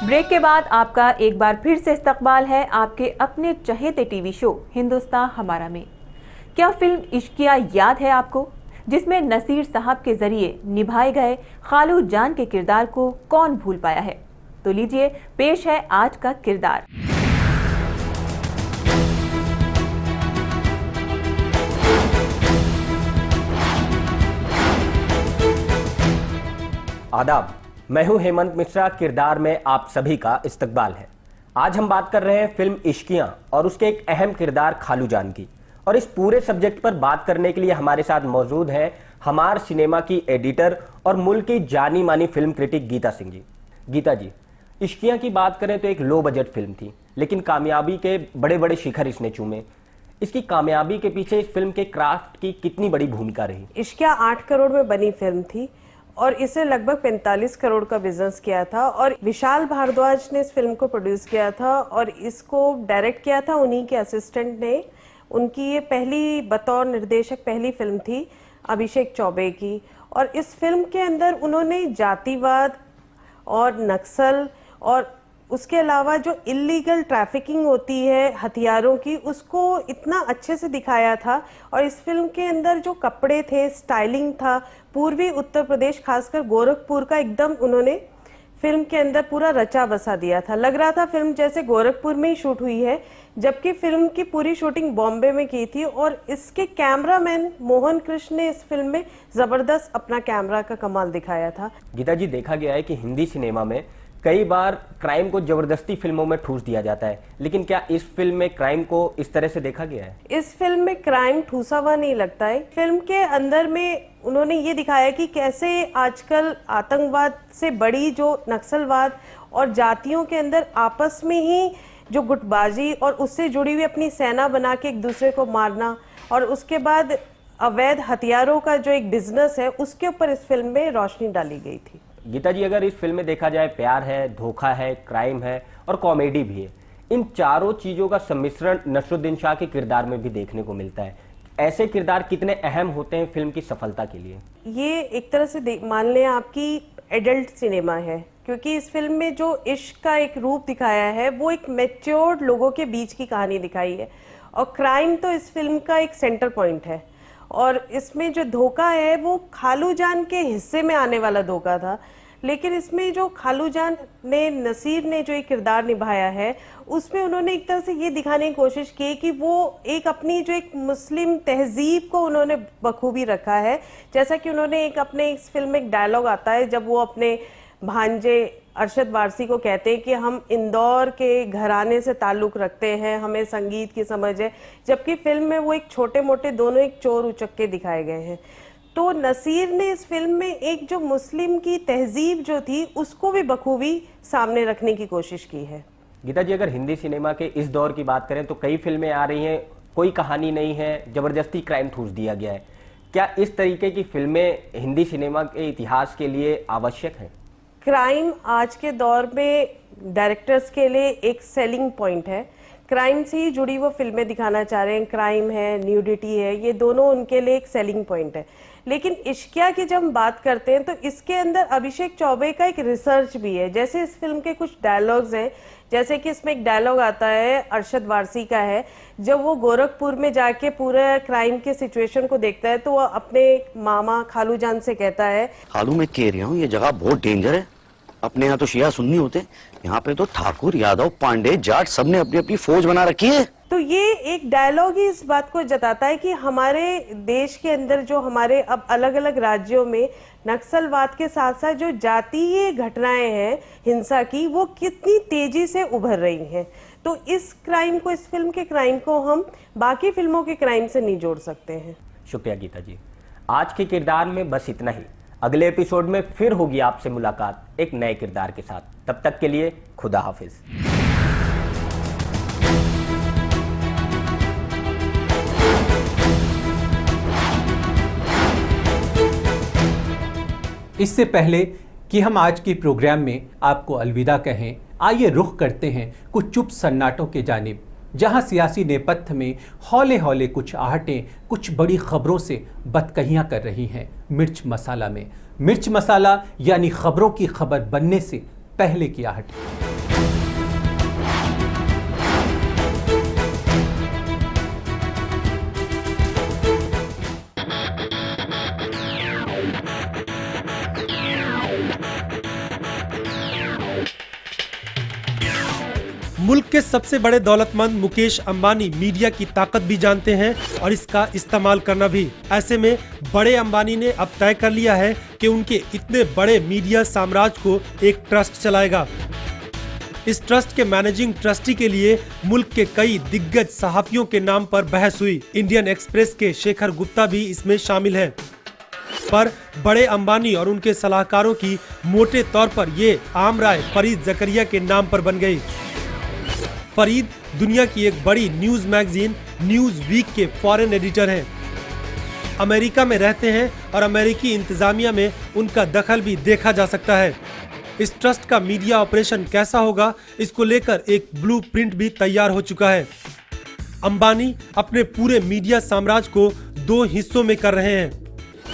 Break के बाद आपका एक बार फिर से इस्तकबाल है आपके अपने चहेते टीवी शो हिंदुस्तान हमारा में। क्या फिल्म इश्किया याद है आपको, जिसमें नसीर साहब के जरिए निभाए गए खालू जान के किरदार को कौन भूल पाया है। तो लीजिए पेश है आज का किरदार। आदाब, मैं हूं हेमंत मिश्रा। किरदार में आप सभी का इस्तकबाल है। आज हम बात कर रहे हैं फिल्म इश्कियां और उसके एक अहम किरदार खालू जान की। और इस पूरे सब्जेक्ट पर बात करने के लिए हमारे साथ मौजूद हैं हमार सिनेमा की एडिटर और मुल्क की जानी मानी फिल्म क्रिटिक गीता सिंह जी। गीता जी, इश्कियां की बात करें तो एक लो बजट फिल्म थी, लेकिन कामयाबी के बड़े बड़े शिखर इसने चूमे। इसकी कामयाबी के पीछे इस फिल्म के क्राफ्ट की कितनी बड़ी भूमिका रही? इश्किया 8 करोड़ में बनी फिल्म थी और इसे लगभग 45 करोड़ का बिजनेस किया था और विशाल भारद्वाज ने इस फिल्म को प्रोड्यूस किया था और इसको डायरेक्ट किया था उन्हीं के असिस्टेंट ने। उनकी ये पहली बतौर निर्देशक पहली फिल्म थी अभिषेक चौबे की। और इस फिल्म के अंदर उन्होंने जातिवाद और नक्सल और उसके अलावा जो इलीगल ट्रैफिकिंग होती है हथियारों की, उसको इतना अच्छे से दिखाया था। और इस फिल्म के अंदर जो कपड़े थे, स्टाइलिंग था, पूर्वी उत्तर प्रदेश खासकर गोरखपुर का एकदम उन्होंने फिल्म के अंदर पूरा रचा बसा दिया था। लग रहा था फिल्म जैसे गोरखपुर में ही शूट हुई है, जबकि फिल्म की पूरी शूटिंग बॉम्बे में की थी। और इसके कैमरामैन मोहन कृष्ण ने इस फिल्म में जबरदस्त अपना कैमरा का कमाल दिखाया था। गीता जी, देखा गया है कि हिंदी सिनेमा में कई बार क्राइम को जबरदस्ती फिल्मों में ठूस दिया जाता है, लेकिन क्या इस फिल्म में क्राइम को इस तरह से देखा गया है? इस फिल्म में क्राइम ठूसा हुआ नहीं लगता है। फिल्म के अंदर में उन्होंने ये दिखाया कि कैसे आजकल आतंकवाद से बड़ी जो नक्सलवाद और जातियों के अंदर आपस में ही जो गुटबाजी और उससे जुड़ी हुई अपनी सेना बना के एक दूसरे को मारना और उसके बाद अवैध हथियारों का जो एक बिजनेस है, उसके ऊपर इस फिल्म में रोशनी डाली गई थी। गीता जी, अगर इस फिल्म में देखा जाए, प्यार है, धोखा है, क्राइम है और कॉमेडी भी है, इन चारों चीजों का सम्मिश्रण नसरुद्दीन शाह के किरदार में भी देखने को मिलता है। ऐसे किरदार कितने अहम होते हैं फिल्म की सफलता के लिए? ये एक तरह से मान लें आपकी एडल्ट सिनेमा है, क्योंकि इस फिल्म में जो इश्क का एक रूप दिखाया है वो एक मैच्योर्ड लोगों के बीच की कहानी दिखाई है। और क्राइम तो इस फिल्म का एक सेंटर पॉइंट है। और इसमें जो धोखा है वो खालू जान के हिस्से में आने वाला धोखा था, लेकिन इसमें जो खालू जान ने, नसीर ने जो एक किरदार निभाया है, उसमें उन्होंने एक तरह से ये दिखाने की कोशिश की कि वो एक अपनी जो एक मुस्लिम तहजीब को उन्होंने बखूबी रखा है। जैसा कि उन्होंने एक अपने इस फिल्म में एक डायलॉग आता है जब वो अपने भांजे अरशद वारसी को कहते हैं कि हम इंदौर के घराने से ताल्लुक रखते हैं, हमें संगीत की समझ है, जबकि फिल्म में वो एक छोटे मोटे दोनों एक चोर उचक्के दिखाए गए हैं। तो नसीर ने इस फिल्म में एक जो मुस्लिम की तहजीब जो थी उसको भी बखूबी सामने रखने की कोशिश की है। गीता जी, अगर हिंदी सिनेमा के इस दौर की बात करें तो कई फिल्में आ रही हैं, कोई कहानी नहीं है, जबरदस्ती क्राइम ठूस दिया गया है। क्या इस तरीके की फिल्में हिंदी सिनेमा के इतिहास के लिए आवश्यक हैं? क्राइम आज के दौर में डायरेक्टर्स के लिए एक सेलिंग पॉइंट है। क्राइम से ही जुड़ी वो फिल्में दिखाना चाह रहे हैं। क्राइम है, न्यूडिटी है, ये दोनों उनके लिए एक सेलिंग पॉइंट है। लेकिन इश्किया की जब हम बात करते हैं तो इसके अंदर अभिषेक चौबे का एक रिसर्च भी है। जैसे इस फिल्म के कुछ डायलॉग्स हैं, जैसे कि इसमें एक डायलॉग आता है अरशद वारसी का है, जब वो गोरखपुर में जाके पूरे क्राइम के सिचुएशन को देखता है तो वो अपने मामा खालू जान से कहता है, खालू मैं कह रहा हूँ ये जगह बहुत डेंजर है। अपने यहाँ तो शिया सुन्नी होते, यहाँ पे तो ठाकुर, यादव, पांडे, जाट सबने अपनी अपनी फौज बना रखी है। तो ये एक डायलॉग ही इस बात को जताता है कि हमारे देश के अंदर जो हमारे अब अलग अलग राज्यों में नक्सलवाद के साथ साथ जो जातीय घटनाएं हैं हिंसा की, वो कितनी तेजी से उभर रही हैं। तो इस क्राइम को, इस फिल्म के क्राइम को हम बाकी फिल्मों के क्राइम से नहीं जोड़ सकते हैं। शुक्रिया गीता जी। आज के किरदार में बस इतना ही। अगले एपिसोड में फिर होगी आपसे मुलाकात एक नए किरदार के साथ। तब तक के लिए खुदा हाफिज। इससे पहले कि हम आज की प्रोग्राम में आपको अलविदा कहें, आइए रुख करते हैं कुछ चुप सन्नाटों के जानिब, जहां सियासी नेपथ्य में हौले हौले कुछ आहटें कुछ बड़ी खबरों से बदकहियां कर रही हैं। मिर्च मसाला में, मिर्च मसाला यानी खबरों की खबर बनने से पहले की आहट। मुल्क के सबसे बड़े दौलतमंद मुकेश अंबानी मीडिया की ताकत भी जानते हैं और इसका इस्तेमाल करना भी। ऐसे में बड़े अंबानी ने अब तय कर लिया है कि उनके इतने बड़े मीडिया साम्राज्य को एक ट्रस्ट चलाएगा। इस ट्रस्ट के मैनेजिंग ट्रस्टी के लिए मुल्क के कई दिग्गज सहाफियों के नाम पर बहस हुई। इंडियन एक्सप्रेस के शेखर गुप्ता भी इसमें शामिल है, पर बड़े अंबानी और उनके सलाहकारों की मोटे तौर पर ये आम राय फरीद जकरिया के नाम पर बन गई। फरीद दुनिया की एक बड़ी न्यूज मैगजीन न्यूज वीक के फॉरेन एडिटर हैं। अमेरिका में रहते हैं और अमेरिकी इंतजामिया में उनका दखल भी देखा जा सकता है। इस ट्रस्ट का मीडिया ऑपरेशन कैसा होगा, इसको लेकर एक ब्लूप्रिंट भी तैयार हो चुका है। अंबानी अपने पूरे मीडिया साम्राज्य को 2 हिस्सों में कर रहे हैं,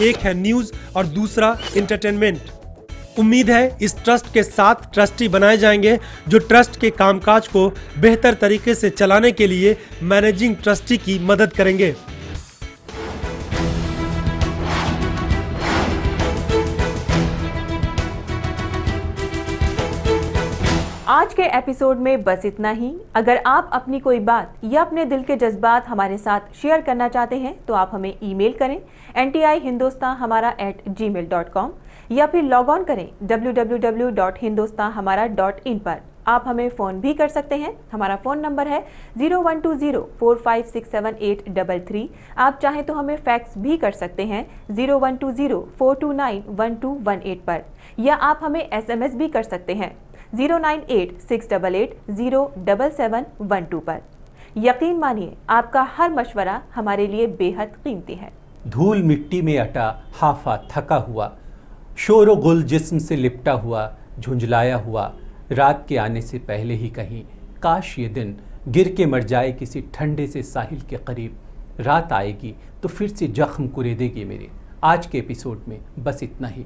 एक है न्यूज और दूसरा एंटरटेनमेंट। उम्मीद है इस ट्रस्ट के 7 ट्रस्टी बनाए जाएंगे जो ट्रस्ट के कामकाज को बेहतर तरीके से चलाने के लिए मैनेजिंग ट्रस्टी की मदद करेंगे। आज के एपिसोड में बस इतना ही। अगर आप अपनी कोई बात या अपने दिल के जज्बात हमारे साथ शेयर करना चाहते हैं तो आप हमें ईमेल करें ntihindustanhamara@gmail.com या फिर लॉग ऑन करें www.hindustanhamara.in पर। आप हमें फ़ोन भी कर सकते हैं। हमारा फ़ोन नंबर है 0120456783। आप चाहें तो हमें फैक्स भी कर सकते हैं 0120429121 पर, या आप हमें SMS भी कर सकते हैं 09868807712 पर। यकीन मानिए आपका हर मशवरा हमारे लिए बेहद कीमती है। धूल मिट्टी में अटा हाफा थका हुआ, शोरो गुल जिस्म से लिपटा हुआ, झुंझलाया हुआ, रात के आने से पहले ही कहीं काश ये दिन गिर के मर जाए किसी ठंडे से साहिल के करीब। रात आएगी तो फिर से जख्म कुरेदेगी मेरे। आज के एपिसोड में बस इतना ही।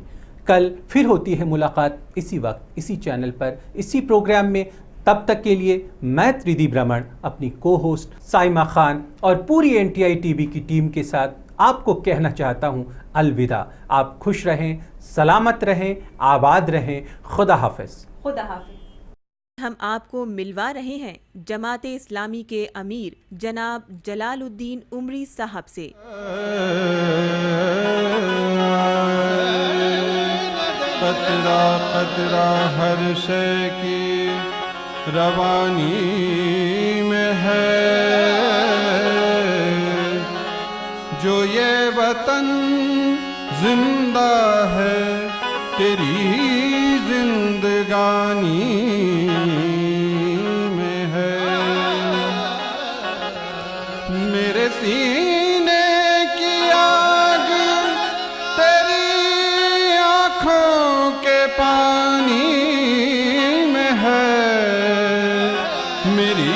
कल फिर होती है मुलाकात इसी वक्त, इसी चैनल पर, इसी प्रोग्राम में। तब तक के लिए मैं त्रिदी ब्रह्मण अपनी को होस्ट साइमा खान और पूरी NTI टीवी की टीम के साथ आपको कहना चाहता हूं अलविदा। आप खुश रहें, सलामत रहें, आबाद रहें। खुदा हाफिज। खुदा हाफिज। हम आपको मिलवा रहे हैं जमाते इस्लामी के अमीर जनाब जलालुद्दीन उमरी साहब से। कतरा कतरा हर शय की रवानी में है, जो ये वतन जिंदा है तेरी जिंदगानी में है। मेरे सीने की आग तेरी आँखों के पानी में है, मेरी